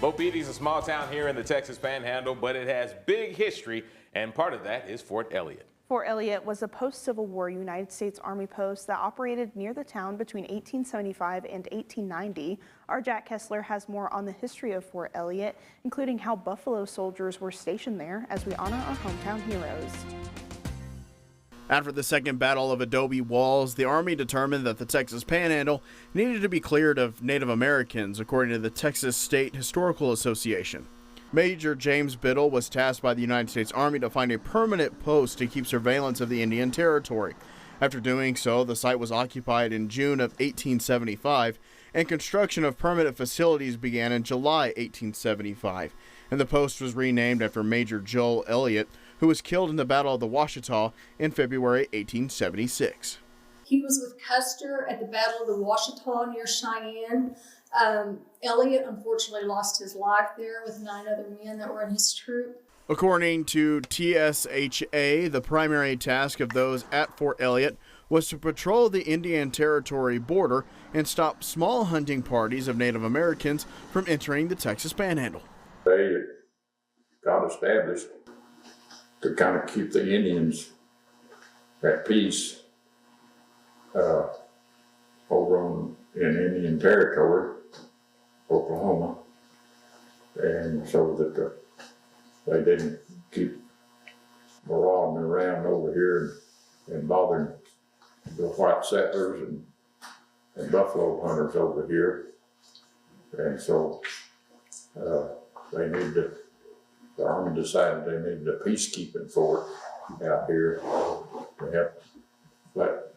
Mobeetie is a small town here in the Texas Panhandle, but it has big history, and part of that is Fort Elliott. Fort Elliott was a post-Civil War United States Army post that operated near the town between 1875 and 1890. Our Jack Kessler has more on the history of Fort Elliott, including how Buffalo soldiers were stationed there, as we honor our hometown heroes. After the Second Battle of Adobe Walls, the Army determined that the Texas Panhandle needed to be cleared of Native Americans, according to the Texas State Historical Association. Major James Biddle was tasked by the United States Army to find a permanent post to keep surveillance of the Indian Territory. After doing so, the site was occupied in June of 1875, and construction of permanent facilities began in July 1875, and the post was renamed after Major Joel Elliott, who was killed in the Battle of the Washita in February 1876. He was with Custer at the Battle of the Washita near Cheyenne. Elliott unfortunately lost his life there with 9 other men that were in his troop. According to TSHA, the primary task of those at Fort Elliott was to patrol the Indian Territory border and stop small hunting parties of Native Americans from entering the Texas Panhandle. They got established to kind of keep the Indians at peace over in Indian Territory, Oklahoma, and so that they didn't keep marauding around over here and bothering the white settlers and buffalo hunters over here. And so the Army decided they needed a peacekeeping fort out here to help let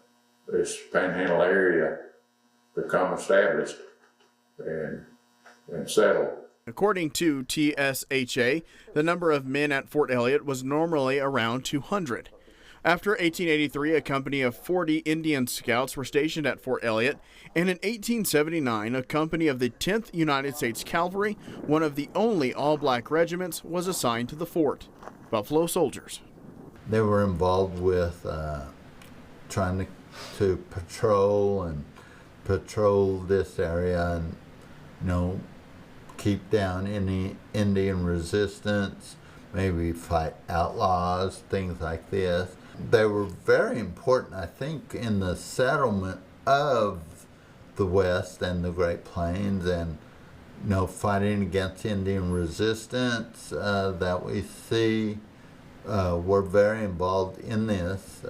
this Panhandle area become established and settled. According to TSHA, the number of men at Fort Elliott was normally around 200. After 1883, a company of 40 Indian Scouts were stationed at Fort Elliott, and in 1879, a company of the 10th United States Cavalry, one of the only all-black regiments, was assigned to the fort. Buffalo soldiers. They were involved with trying to patrol this area and, keep down any Indian resistance, maybe fight outlaws, things like this. They were very important, I think, in the settlement of the West and the Great Plains, and fighting against Indian resistance that we see. Were very involved in this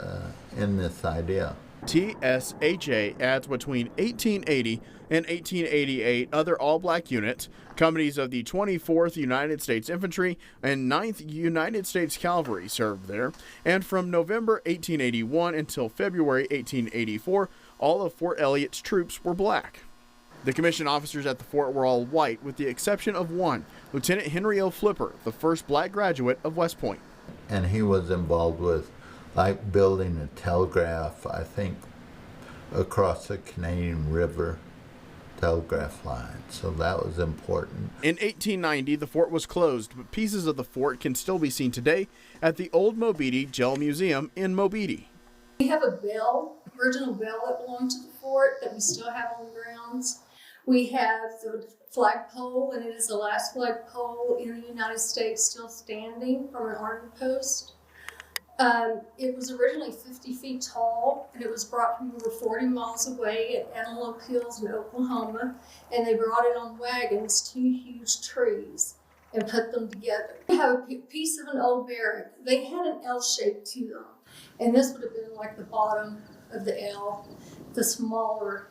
idea. TSHA adds between 1880 and 1888 other all-black units, companies of the 24th United States Infantry and 9th United States Cavalry served there, and from November 1881 until February 1884, all of Fort Elliott's troops were black. The commissioned officers at the fort were all white, with the exception of one, Lieutenant Henry O. Flipper, the first black graduate of West Point. And he was involved with building a telegraph, I think, across the Canadian River telegraph line. So that was important. In 1890, the fort was closed, but pieces of the fort can still be seen today at the old Mobeetie Jail Museum in Mobeetie. We have a bell, original bell that belonged to the fort that we still have on the grounds. We have the flagpole, and it is the last flagpole in the United States still standing from an army post. It was originally 50 feet tall, and it was brought from over 40 miles away at Antelope Hills in Oklahoma, and they brought it on wagons, 2 huge trees, and put them together. We have a piece of an old barrack. They had an L shape to them, and this would have been like the bottom of the L, the smaller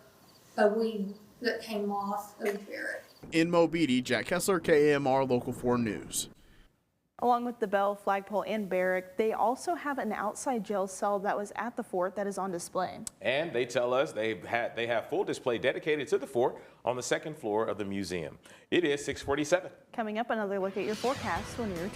wing that came off of the barrack. In Mobeetie, Jack Kessler, KAMR Local 4 News. Along with the bell, flagpole, and barrack, they also have an outside jail cell that was at the fort that is on display. And they tell us they have full display dedicated to the fort on the 2nd floor of the museum. It is 6:47. Coming up, another look at your forecast when we return.